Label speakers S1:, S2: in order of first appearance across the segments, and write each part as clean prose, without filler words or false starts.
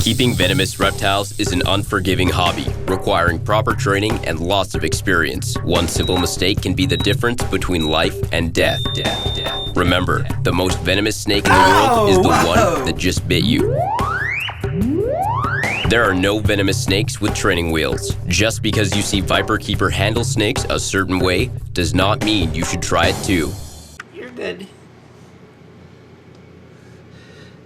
S1: Keeping venomous reptiles is an unforgiving hobby, requiring proper training and lots of experience. One simple mistake can be the difference between life and death. Remember, the most venomous snake in the world is the one that just bit you. There are no venomous snakes with training wheels. Just because you see viperkeeper handle snakes a certain way does not mean you should try it too.
S2: You're good.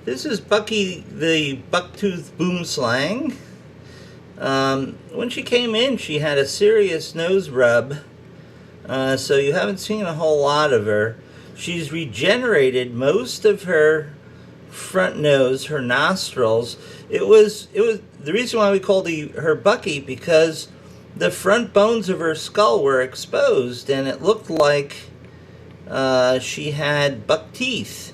S2: This is Bucky, the bucktooth boomslang. When she came in, she had a serious nose rub, so you haven't seen a whole lot of her. She's regenerated most of her front nose, her nostrils. It was the reason why we called her Bucky, because the front bones of her skull were exposed, and it looked like she had buck teeth.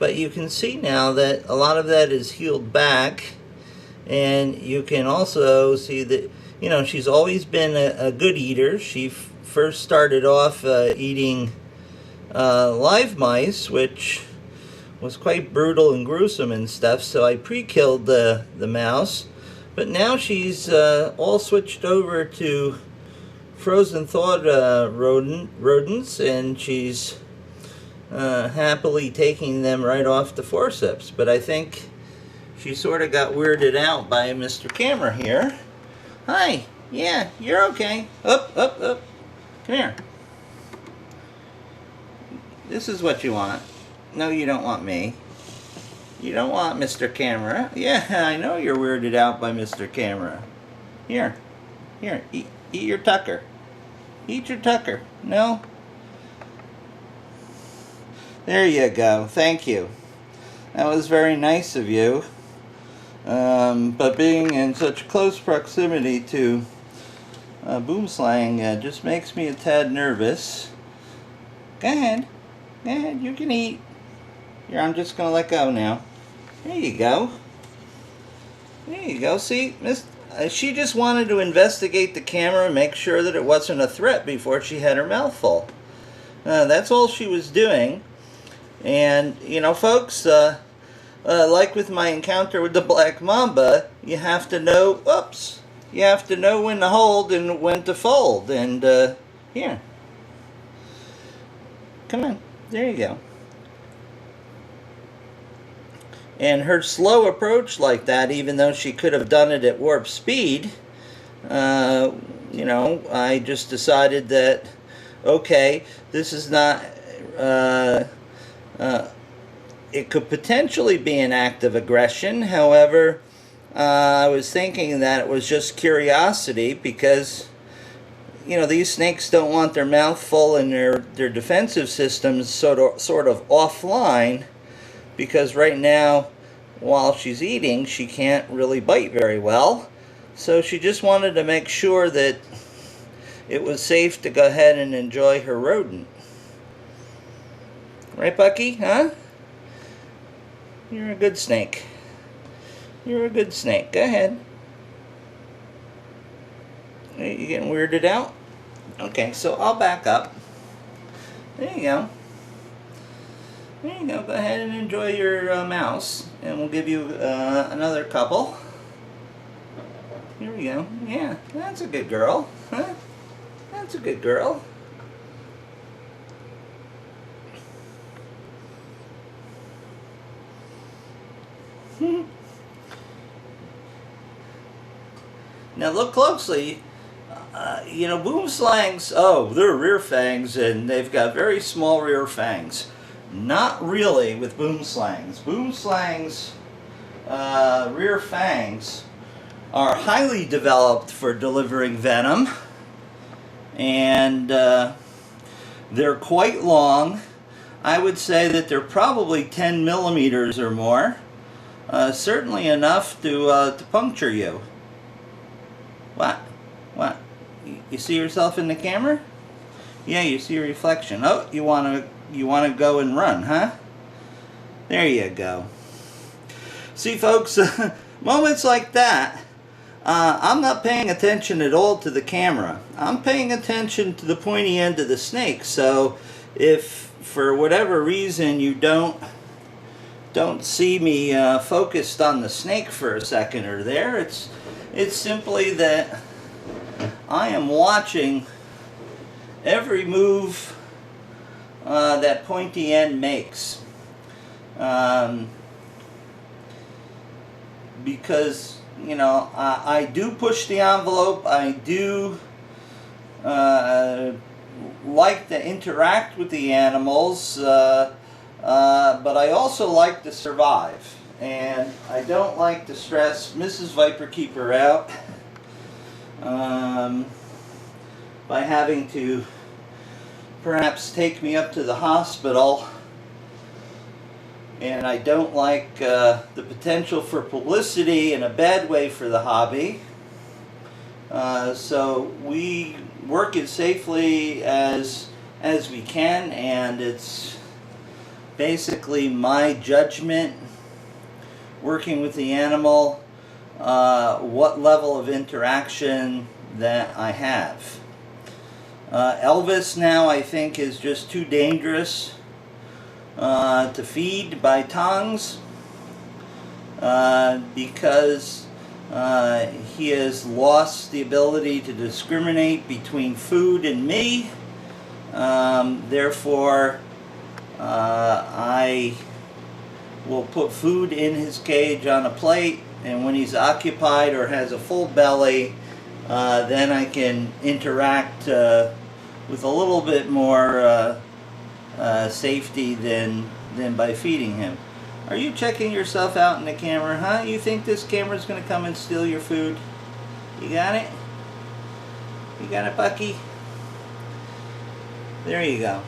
S2: But you can see now that a lot of that is healed back, and you can also see that, you know, she's always been a good eater. She first started off eating live mice, which was quite brutal and gruesome and stuff, so I pre-killed the mouse. But now she's all switched over to frozen thawed rodents, and she's happily taking them right off the forceps. But I think she sort of got weirded out by Mr. Camera here. Hi, yeah, you're okay. Up. Come here. This is what you want. No, you don't want me. You don't want Mr. Camera. Yeah, I know you're weirded out by Mr. Camera. Here, eat your tucker. Eat your tucker. No? There you go. Thank you. That was very nice of you. But being in such close proximity to Boomslang just makes me a tad nervous. Go ahead. Go ahead. You can eat. Here, I'm just going to let go now. There you go. There you go. See, she just wanted to investigate the camera and make sure that it wasn't a threat before she had her mouth full. That's all she was doing. And, you know, folks, like with my encounter with the black mamba, you have to know, you have to know when to hold and when to fold. And, here. Come on. There you go. And her slow approach like that, even though she could have done it at warp speed, you know, I just decided that, okay, this is not... it could potentially be an act of aggression. However, I was thinking that it was just curiosity, because, you know, these snakes don't want their mouth full and their defensive systems sort of offline, because right now, while she's eating, she can't really bite very well. So she just wanted to make sure that it was safe to go ahead and enjoy her rodent. Right, Bucky? Huh? You're a good snake. You're a good snake. Go ahead. You getting weirded out? Okay, so I'll back up. There you go. There you go. Go ahead and enjoy your mouse, and we'll give you another couple. Here we go. Yeah, that's a good girl. Huh? That's a good girl. Now look closely. You know, Boomslangs, they're rear fangs, and they've got very small rear fangs. Not really with Boomslangs. Boomslangs' rear fangs are highly developed for delivering venom, and they're quite long. I would say that they're probably 10 millimeters or more. Certainly enough to puncture you. What? You see yourself in the camera? Yeah, you see your reflection. Oh, you want to go and run, huh? There you go. See, folks, moments like that, I'm not paying attention at all to the camera. I'm paying attention to the pointy end of the snake. So if for whatever reason you don't don't see me focused on the snake for a second or there. It's simply that I am watching every move that pointy end makes. Because, you know, I do push the envelope. I do like to interact with the animals, but I also like to survive. And I don't like to stress Mrs. Viperkeeper out by having to perhaps take me up to the hospital. And I don't like the potential for publicity in a bad way for the hobby. So we work as safely as we can, and it's basically my judgment, working with the animal, what level of interaction that I have. Elvis now, I think, is just too dangerous to feed by tongs because he has lost the ability to discriminate between food and me. Therefore, I will put food in his cage on a plate, and when he's occupied or has a full belly, then I can interact with a little bit more safety than by feeding him. Are you checking yourself out in the camera, huh? You think this camera's going to come and steal your food? You got it? You got it, Bucky? There you go.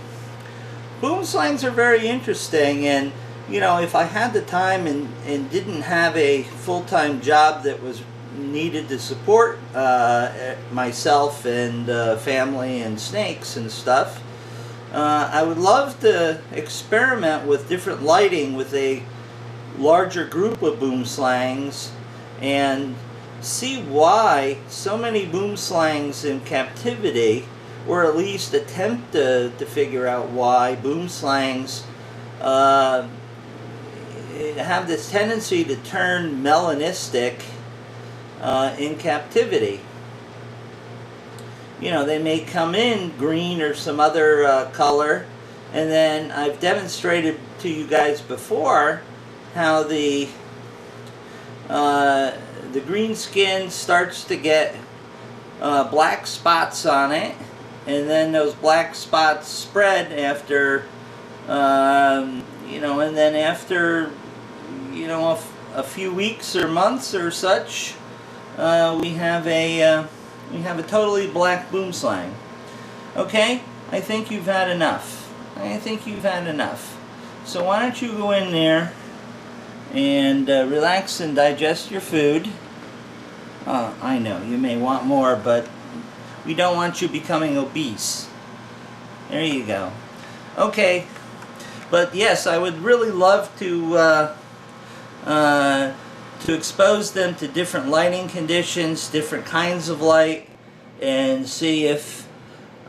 S2: Boomslangs are very interesting, and you know, if I had the time and didn't have a full-time job that was needed to support myself and family and snakes and stuff, I would love to experiment with different lighting with a larger group of boomslangs and see why so many boomslangs in captivity, or at least attempt to figure out why boomslangs have this tendency to turn melanistic in captivity. You know, they may come in green or some other color, and then I've demonstrated to you guys before how the green skin starts to get black spots on it, and then those black spots spread after you know, and then after, you know, a few weeks or months or such, we have a totally black boomslang. Okay, I think you've had enough. I think you've had enough. So why don't you go in there and relax and digest your food. I know, you may want more, but we don't want you becoming obese. There you go. Okay, but yes, I would really love to expose them to different lighting conditions, different kinds of light, and see if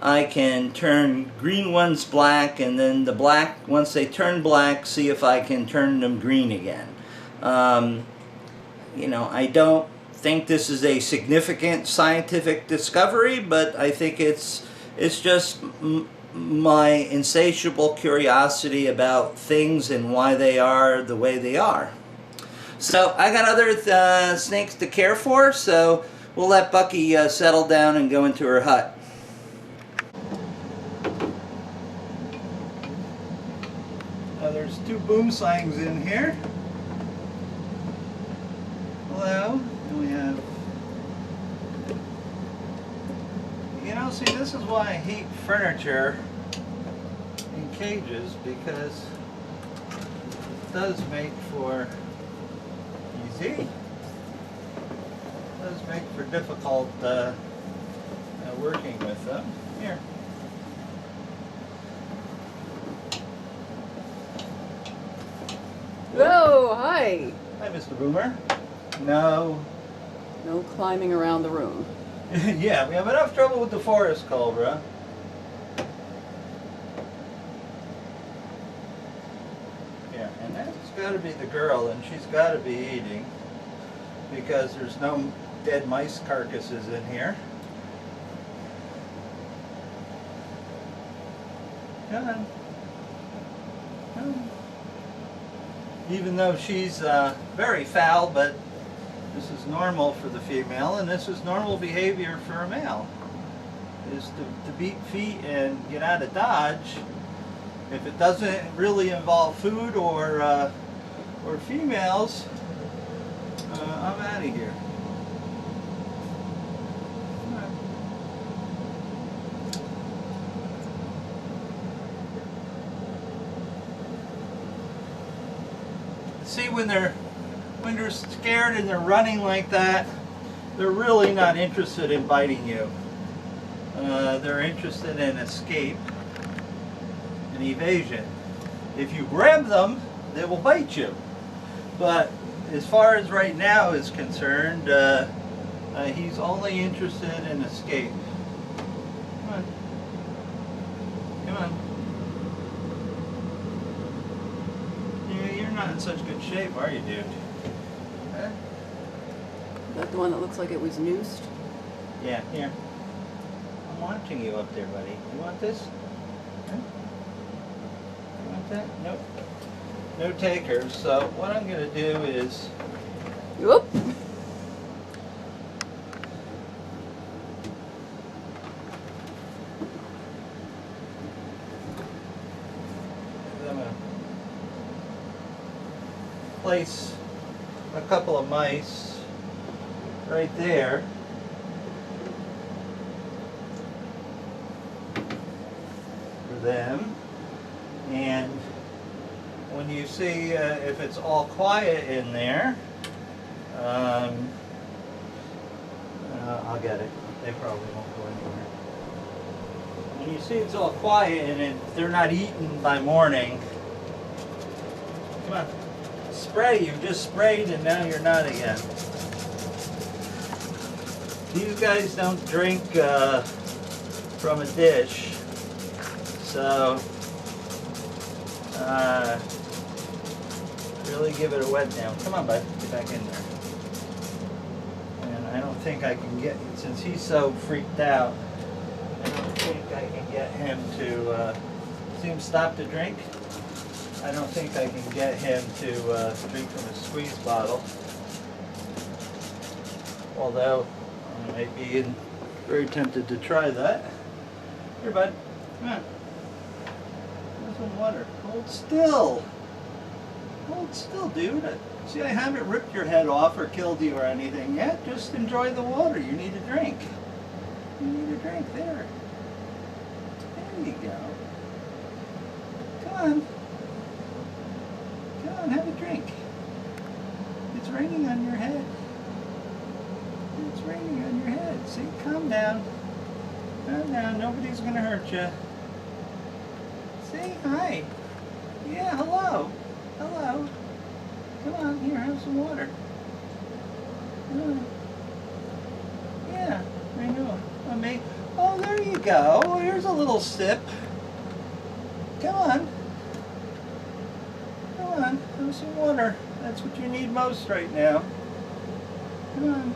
S2: I can turn green ones black, and then the black, once they turn black, see if I can turn them green again. You know, I don't think this is a significant scientific discovery, but I think it's just my insatiable curiosity about things and why they are the way they are. So I got other snakes to care for, so we'll let Bucky settle down and go into her hut. There's two boomslangs in here. Hello. And we have, you know, see, this is why I hate furniture in cages, because it does make for easy. It does make for difficult working with them. Here.
S3: Whoa, hi.
S2: Hi, Mr. Boomer. No.
S3: No climbing around the room.
S2: Yeah, we have enough trouble with the forest cobra. Yeah, and that's got to be the girl, and she's got to be eating because there's no dead mice carcasses in here. Come on. Come on. Even though she's very foul, but this is normal for the female, and this is normal behavior for a male, is to beat feet and get out of dodge. If it doesn't really involve food or females, I'm out of here. See, when they're scared and they're running like that, they're really not interested in biting you. They're interested in escape and evasion. If you grab them, they will bite you. But as far as right now is concerned, he's only interested in escape. Come on. Come on. You're not in such good shape, are you, dude? Huh?
S3: Is that the one that looks like it was noosed?
S2: Yeah, here. I'm watching you up there, buddy. You want this? Huh? You want that? Nope. No takers. So what I'm going to do is...
S3: Whoop!
S2: I'm going to place a couple of mice right there. For them. And when you see if it's all quiet in there, I'll get it. They probably won't go anywhere. When you see it's all quiet and they're not eaten by morning, come on, spray. You just sprayed and now you're not again. These guys don't drink from a dish, so really give it a wet down. Come on, bud, get back in there. And I don't think I can get, since he's so freaked out, I don't think I can get him to, see him stop to drink? I don't think I can get him to drink from a squeeze bottle. Although, I might be very tempted to try that. Here, bud, come on. Have some water. Hold still. Hold still, dude. See, I haven't ripped your head off or killed you or anything yet. Just enjoy the water. You need a drink. You need a drink. There. There you go. Come on. Come on, have a drink. It's raining on your head. It's raining on your head. See, calm down. Calm down. Nobody's going to hurt you. See, hi. Yeah, hello. Hello. Come on, here, have some water. Yeah, I know. Oh, there you go. Oh, here's a little sip. Come on. Come on, have some water. That's what you need most right now. Come on.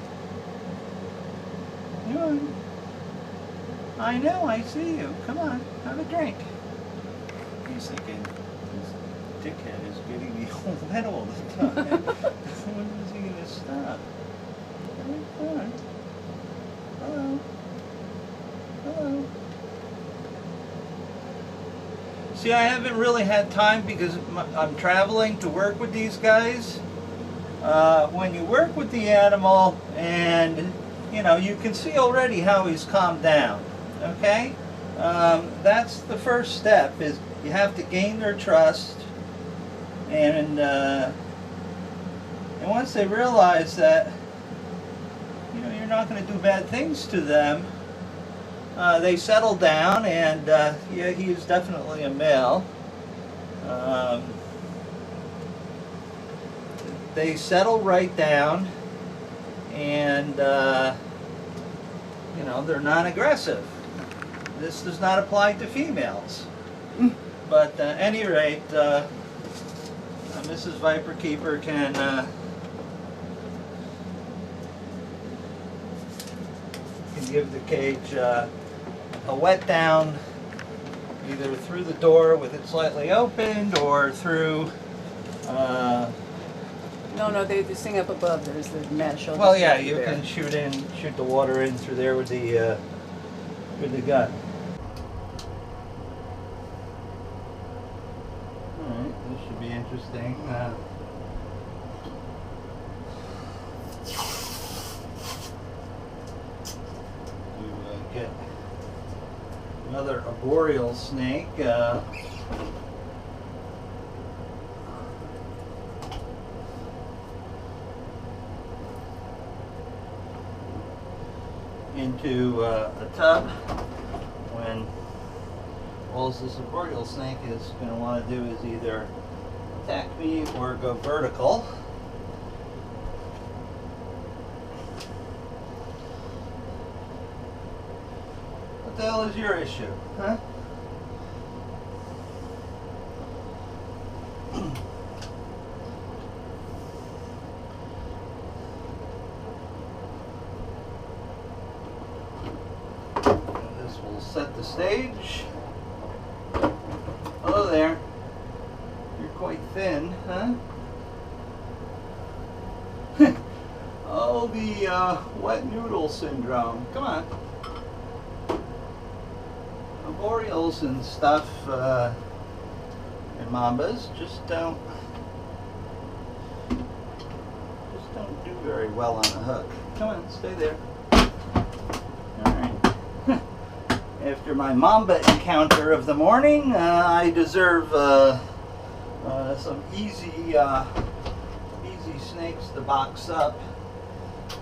S2: Come on. I know, I see you. Come on, have a drink. He's thinking, this dickhead is getting me all wet all the time. When is he going to stop? Come on. Hello. Hello. See, I haven't really had time because I'm traveling to work with these guys. When you work with the animal and, you know, you can see already how he's calmed down, okay? That's the first step, is you have to gain their trust, and once they realize that, you know, you're not going to do bad things to them, they settle down, and yeah, he is definitely a male. They settle right down, and you know, they're non-aggressive. This does not apply to females. But at any rate, I'm Mrs. Viperkeeper can give the cage a wet down, either through the door with it slightly opened or through.
S3: No, this thing up above, there's the mesh. I'll
S2: Well,
S3: just
S2: yeah,
S3: go
S2: you
S3: through there.
S2: can shoot the water in through there with the gun. All right, this should be interesting. To get another Boreal Snake. Into a tub when all this Boreal Snake is going to want to do is either attack me or go vertical. What the hell is your issue, huh? This will set the stage. Hello there. You're quite thin, huh? Oh, the wet noodle syndrome. Come on. Boreals and stuff and mambas just don't do very well on a hook. Come on, stay there. Alright. After my mamba encounter of the morning, I deserve some easy snakes to box up,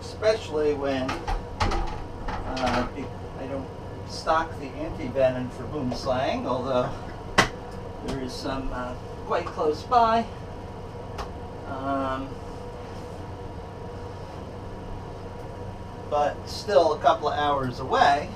S2: especially when I don't stock the anti-venom for Boomslang, although there is some quite close by. But still a couple of hours away.